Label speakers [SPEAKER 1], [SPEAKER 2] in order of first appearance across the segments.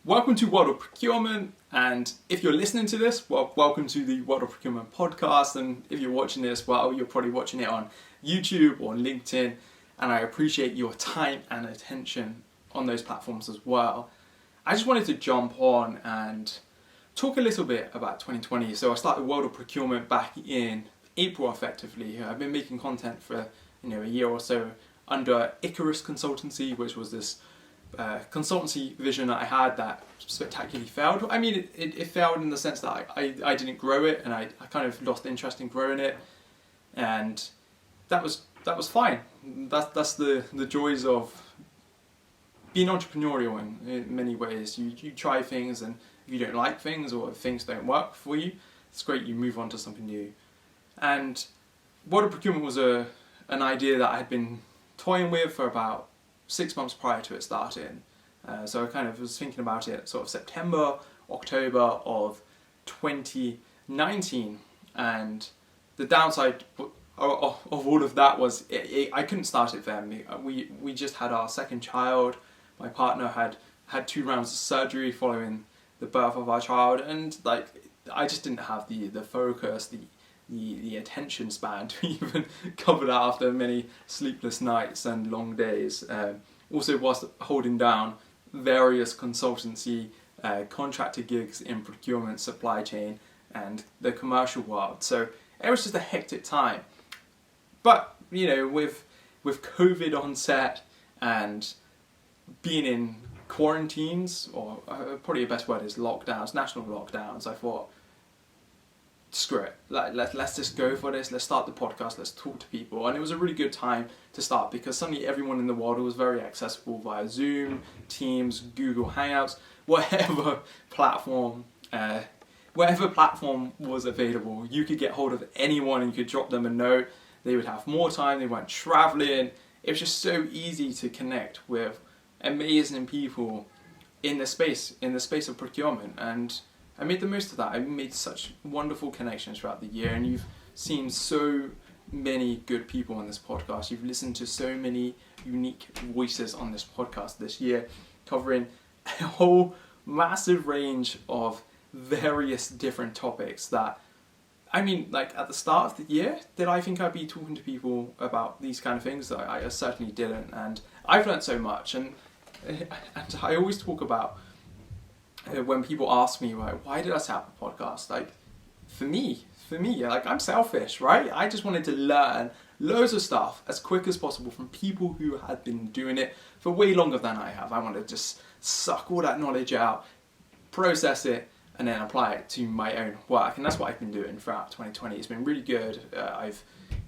[SPEAKER 1] Welcome to World of Procurement, and if you're listening to this, well, welcome to the World of Procurement Podcast, and if you're watching this, well, you're probably watching it on YouTube or LinkedIn, and I appreciate your time and attention on those platforms as well. I just wanted to jump on and talk a little bit about 2020. So I started World of Procurement back in April effectively. I've been making content for a year or so under Icarus Consultancy, which was this consultancy vision that I had that spectacularly failed. I mean, it failed in the sense that I didn't grow it, and I kind of lost interest in growing it, and that was fine. That's the joys of being entrepreneurial in many ways. You try things, and if you don't like things or if things don't work for you, it's great, you move on to something new. And World of Procurement was an idea that I had been toying with for about 6 months prior to it starting. So I kind of was thinking about it sort of September, October of 2019. And the downside of all of that was I couldn't start it then. We just had our second child. My partner had 2 rounds of surgery following the birth of our child. And I just didn't have the focus, the attention span to even cover that after many sleepless nights and long days. Also whilst holding down various consultancy contractor gigs in procurement, supply chain and the commercial world. So it was just a hectic time. But with COVID onset and being in quarantines, or probably a better word is lockdowns, national lockdowns, I thought, screw it, let's just go for this, let's start the podcast, let's talk to people. And it was a really good time to start because suddenly everyone in the world was very accessible via Zoom, Teams, Google Hangouts, whatever platform was available. You could get hold of anyone and you could drop them a note. They would have more time, they weren't traveling. It was just so easy to connect with amazing people in the space of procurement, and I made the most of that. I made such wonderful connections throughout the year, and you've seen so many good people on this podcast. You've listened to so many unique voices on this podcast this year, covering a whole massive range of various different topics that, at the start of the year, did I think I'd be talking to people about these kind of things? I certainly didn't, and I've learned so much, and I always talk about when people ask me, why did I set up a podcast? For me, I'm selfish, right? I just wanted to learn loads of stuff as quick as possible from people who had been doing it for way longer than I have. I wanted to just suck all that knowledge out, process it, and then apply it to my own work. And that's what I've been doing throughout 2020. It's been really good. I've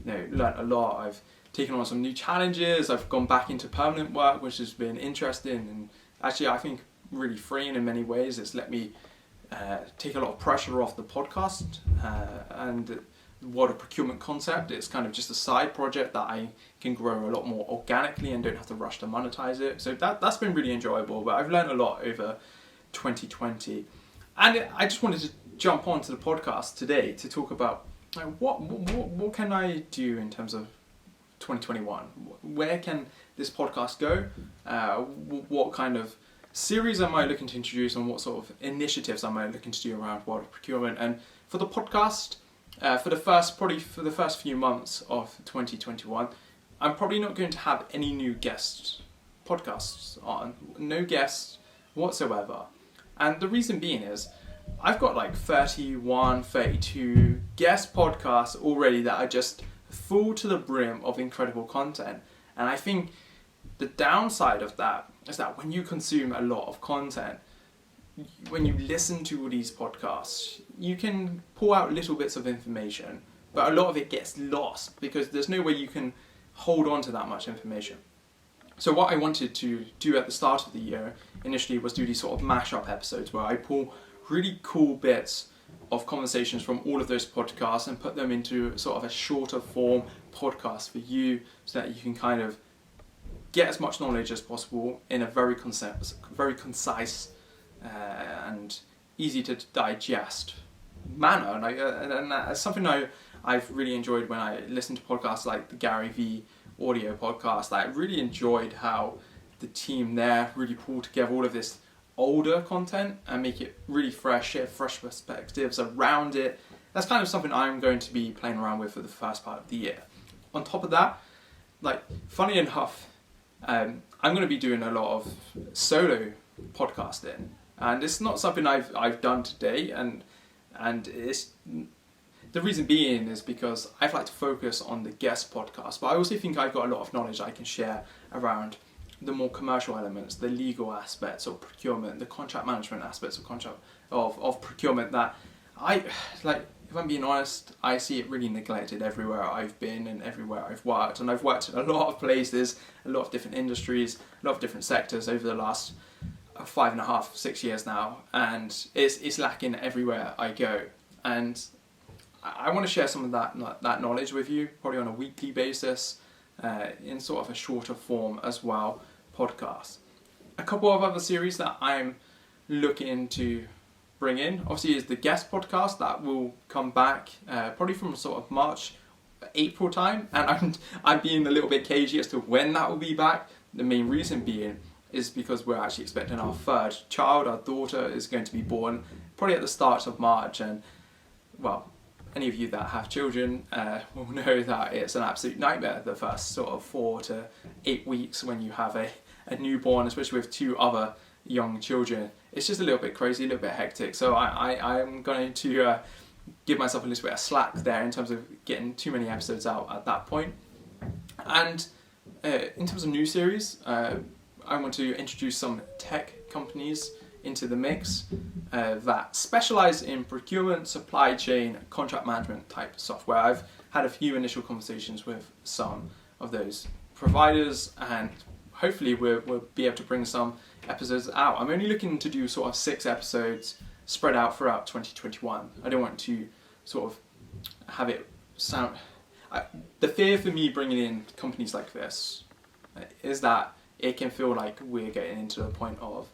[SPEAKER 1] learned a lot. I've taken on some new challenges. I've gone back into permanent work, which has been interesting, and actually I think really freeing in many ways. It's let me take a lot of pressure off the podcast and the World of Procurement concept. It's kind of just a side project that I can grow a lot more organically and don't have to rush to monetize it. So that's been really enjoyable, but I've learned a lot over 2020. And I just wanted to jump onto the podcast today to talk about what can I do in terms of 2021? Where can this podcast go? What kind of series am I looking to introduce, and what sort of initiatives am I looking to do around World of Procurement? And for the podcast, for the first few months of 2021, I'm probably not going to have any new guest podcasts on, no guests whatsoever. And the reason being is I've got 31, 32 guest podcasts already that are just full to the brim of incredible content. And I think the downside of that is that when you consume a lot of content, when you listen to all these podcasts, you can pull out little bits of information, but a lot of it gets lost because there's no way you can hold on to that much information. So what I wanted to do at the start of the year initially was do these sort of mashup episodes where I pull really cool bits of conversations from all of those podcasts and put them into sort of a shorter form podcast for you, so that you can kind of get as much knowledge as possible in a very concise and easy to digest manner. And that's something I've really enjoyed when I listen to podcasts like the Gary Vee audio podcast. I really enjoyed how the team there really pulled together all of this older content and make it really fresh, share fresh perspectives around it. That's kind of something I'm going to be playing around with for the first part of the year. On top of that, like, funny enough, I'm going to be doing a lot of solo podcasting, and it's not something I've done today, and it's the reason being is because I'd like to focus on the guest podcast, but I also think I've got a lot of knowledge I can share around the more commercial elements, the legal aspects of procurement, the contract management aspects of procurement that I like. If I'm being honest, I see it really neglected everywhere I've been and everywhere I've worked. And I've worked in a lot of places, a lot of different industries, a lot of different sectors over the last 5.5, 6 years now. And it's lacking everywhere I go. And I want to share some of that knowledge with you, probably on a weekly basis, in sort of a shorter form as well, podcast. A couple of other series that I'm looking to bring in, obviously, is the guest podcast that will come back probably from sort of March, April time, and I'm being a little bit cagey as to when that will be back. The main reason being is because we're actually expecting our third child. Our daughter is going to be born probably at the start of March, and well, any of you that have children will know that it's an absolute nightmare the first sort of 4 to 8 weeks when you have a newborn, especially with 2 other young children. It's just a little bit crazy, a little bit hectic. So I'm going to give myself a little bit of slack there in terms of getting too many episodes out at that point. And in terms of new series, I want to introduce some tech companies into the mix that specialize in procurement, supply chain, contract management type software. I've had a few initial conversations with some of those providers, and hopefully we'll be able to bring some episodes out. I'm only looking to do sort of 6 episodes spread out throughout 2021. I don't want to sort of have it sound... the fear for me bringing in companies like this is that it can feel like we're getting into the point of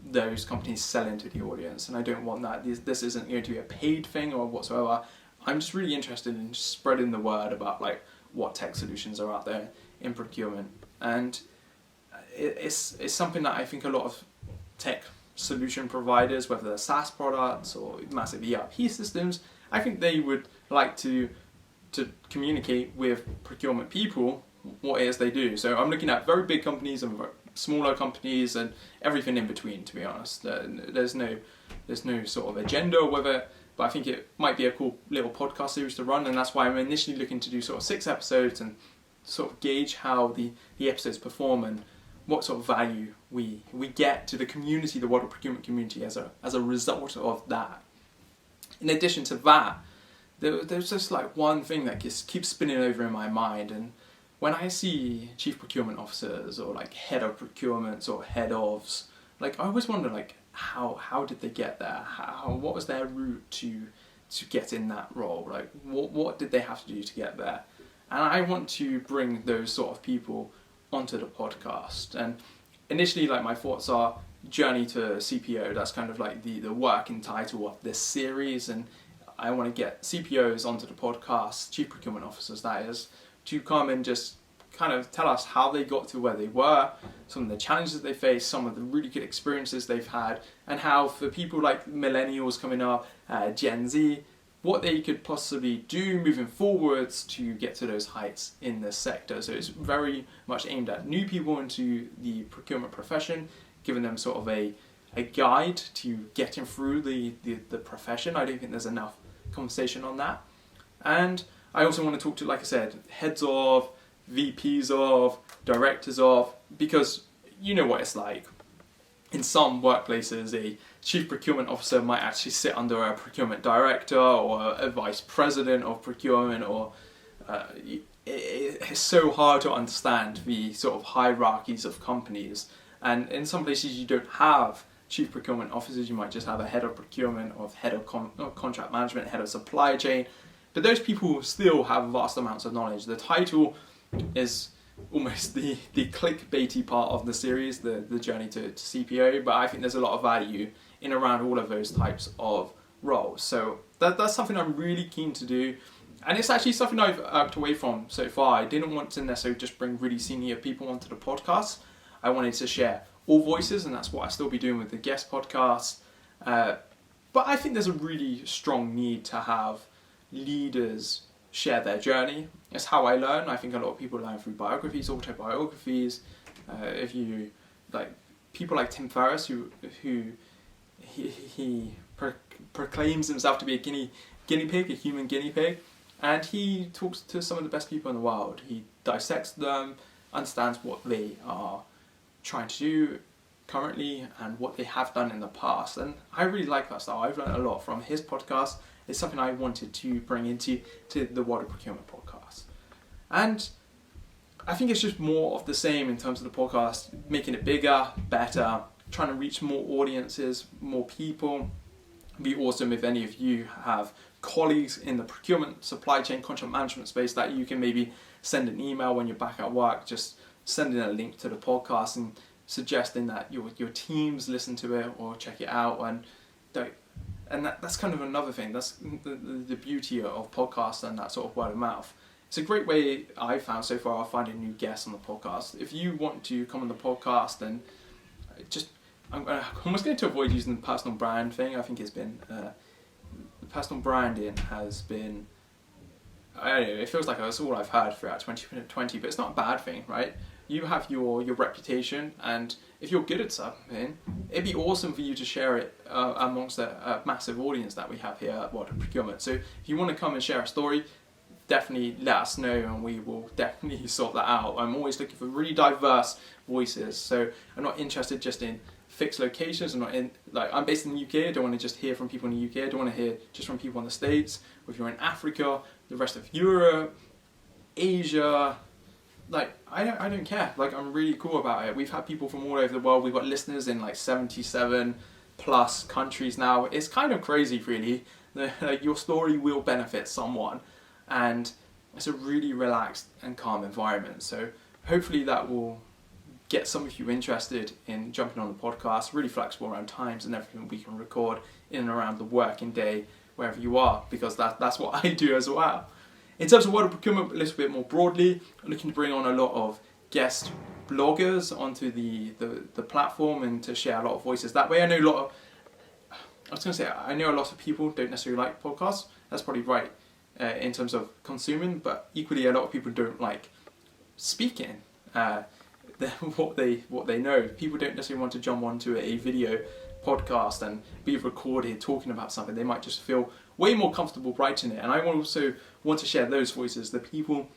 [SPEAKER 1] those companies selling to the audience, and I don't want that. This isn't going to be a paid thing or whatsoever. I'm just really interested in spreading the word about like what tech solutions are out there in procurement, and it's something that I think a lot of tech solution providers, whether they're SaaS products or massive ERP systems, I think they would like to communicate with procurement people what it is they do. So I'm looking at very big companies and smaller companies and everything in between, to be honest. There's no sort of agenda with it, but I think it might be a cool little podcast series to run, and that's why I'm initially looking to do sort of 6 episodes and sort of gauge how the episodes perform and what sort of value we get to the community, the World of Procurement community, as a result of that. In addition to that, there's just like one thing that just keeps spinning over in my mind, and when I see chief procurement officers or like head of procurements or head ofs, like I always wonder like how did they get there? What was their route to get in that role? Like what did they have to do to get there? And I want to bring those sort of people onto the podcast. And initially, like, my thoughts are journey to CPO. That's kind of like the working title of this series, and I want to get CPOs onto the podcast, chief procurement officers that is, to come and just kind of tell us how they got to where they were, some of the challenges they faced, some of the really good experiences they've had, and how for people like millennials coming up, Gen Z, what they could possibly do moving forwards to get to those heights in this sector. So it's very much aimed at new people into the procurement profession, giving them sort of a guide to getting through the profession. I don't think there's enough conversation on that. And I also want to talk to, like I said, heads of, VPs of, directors of, because you know what it's like. In some workplaces, a chief procurement officer might actually sit under a procurement director or a vice president of procurement, or it's so hard to understand the sort of hierarchies of companies. And in some places you don't have chief procurement officers, you might just have a head of procurement or head of contract management, head of supply chain. But those people still have vast amounts of knowledge. The title is almost the clickbaity part of the series, the journey to CPO, but I think there's a lot of value in around all of those types of roles. So that's something I'm really keen to do, and it's actually something I've irked away from so far. I didn't want to necessarily just bring really senior people onto the podcast. I wanted to share all voices, and that's what I still be doing with the guest podcasts. But I think there's a really strong need to have leaders share their journey. It's how I learn. I think a lot of people learn through biographies, autobiographies. If you like people like Tim Ferriss, who he proclaims himself to be a guinea pig, a human guinea pig, and he talks to some of the best people in the world. He dissects them, understands what they are trying to do currently and what they have done in the past, and I really like that style. I've learned a lot from his podcast. It's something I wanted to bring into the World of Procurement Podcast, and I think it's just more of the same in terms of the podcast, making it bigger, better, trying to reach more audiences, more people. It'd be awesome if any of you have colleagues in the procurement, supply chain, contract management space that you can maybe send an email when you're back at work, just sending a link to the podcast and suggesting that your teams listen to it or check it out, and that's kind of another thing. That's the beauty of podcasts and that sort of word of mouth. It's a great way I've found so far of finding new guests on the podcast. If you want to come on the podcast, then I'm almost going to avoid using the personal brand thing. I think it's been the personal branding has been, I don't know, it feels like that's all I've heard throughout 2020, but it's not a bad thing, right? You have your reputation, and if you're good at something, it'd be awesome for you to share it amongst a massive audience that we have here at World of Procurement. So if you want to come and share a story, definitely let us know and we will definitely sort that out. I'm always looking for really diverse voices, so I'm not interested just in fixed locations. I'm based in the UK. I don't want to just hear from people in the UK. I don't want to hear just from people in the States. If you're in Africa, the rest of Europe, Asia, I don't care. I'm really cool about it. We've had people from all over the world. We've got listeners in 77 plus countries now. It's kind of crazy, really. Your story will benefit someone, and it's a really relaxed and calm environment. So hopefully that will get some of you interested in jumping on the podcast. Really flexible around times and everything. We can record in and around the working day, wherever you are, because that's what I do as well. In terms of World of Procurement, a little bit more broadly, I'm looking to bring on a lot of guest bloggers onto the platform and to share a lot of voices. That way I know I know a lot of people don't necessarily like podcasts. That's probably right in terms of consuming, but equally a lot of people don't like speaking what they know. People don't necessarily want to jump onto a video podcast and be recorded talking about something. They might just feel way more comfortable writing it, and I also want to share those voices, the people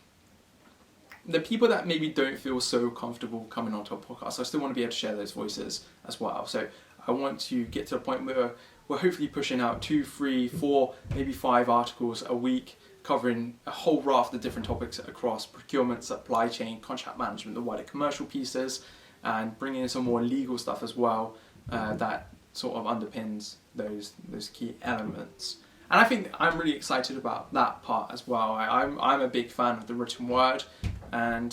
[SPEAKER 1] that maybe don't feel so comfortable coming onto a podcast. I still want to be able to share those voices as well. So I want to get to a point where we're hopefully pushing out 2, 3, 4, maybe 5 articles a week, covering a whole raft of different topics across procurement, supply chain, contract management, the wider commercial pieces, and bringing in some more legal stuff as well that sort of underpins those key elements. And I think I'm really excited about that part as well. I'm a big fan of the written word, and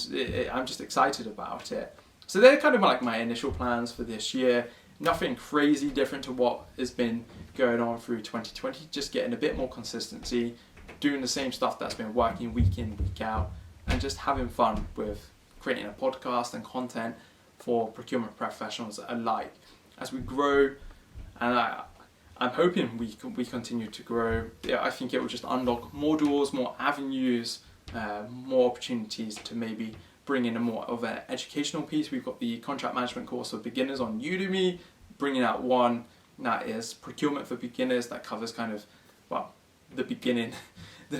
[SPEAKER 1] I'm just excited about it. So they're kind of like my initial plans for this year. Nothing crazy different to what has been going on through 2020, just getting a bit more consistency, doing the same stuff that's been working week in, week out, and just having fun with creating a podcast and content for procurement professionals alike. As we grow, and I'm hoping we continue to grow, I think it will just unlock more doors, more avenues, more opportunities to maybe bring in a more of an educational piece. We've got the contract management course for beginners on Udemy, bringing out one that is procurement for beginners, that covers kind of, the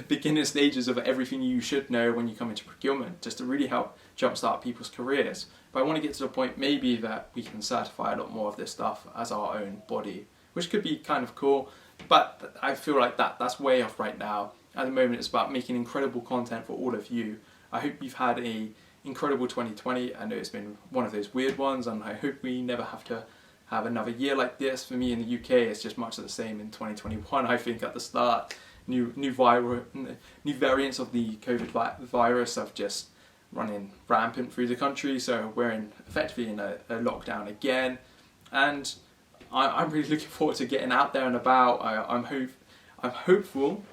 [SPEAKER 1] beginner stages of everything you should know when you come into procurement, just to really help jumpstart people's careers. But I want to get to the point maybe that we can certify a lot more of this stuff as our own body, which could be kind of cool, but I feel like that's way off right now. At the moment, it's about making incredible content for all of you. I hope you've had an incredible 2020. I know it's been one of those weird ones, and I hope we never have to have another year like this. For me in the UK, it's just much of the same in 2021. I think at the start, new variants of the COVID virus have just running rampant through the country, so we're effectively in a lockdown again, and I'm really looking forward to getting out there and about. I'm hopeful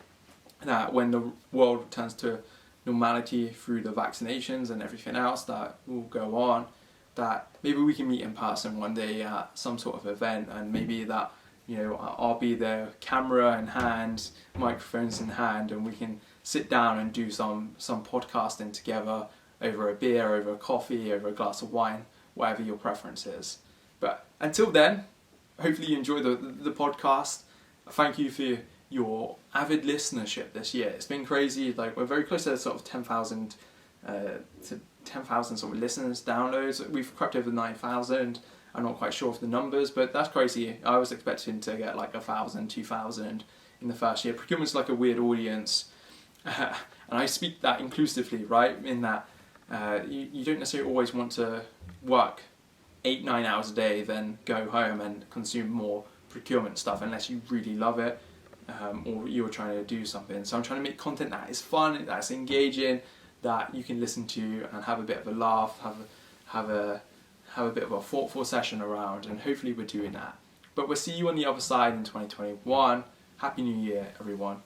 [SPEAKER 1] that when the world returns to normality through the vaccinations and everything else that will go on, that maybe we can meet in person one day at some sort of event, and maybe that, I'll be there, camera in hand, microphones in hand, and we can sit down and do some podcasting together over a beer, over a coffee, over a glass of wine, whatever your preference is. But until then, hopefully you enjoy the podcast. Thank you for your avid listenership this year. It's been crazy. Like, we're very close to sort of 10,000 sort of listeners, downloads. We've crept over 9,000. I'm not quite sure of the numbers, but that's crazy. I was expecting to get like 1,000, 2,000 in the first year. Procurement's like a weird audience, and I speak that inclusively, right? In that you don't necessarily always want to work 8-9 hours a day, then go home and consume more procurement stuff unless you really love it, or you're trying to do something. So I'm trying to make content that is fun, that's engaging, that you can listen to and have a bit of a laugh, have a bit of a thoughtful session around, and hopefully we're doing that. But we'll see you on the other side in 2021. Happy New Year, everyone.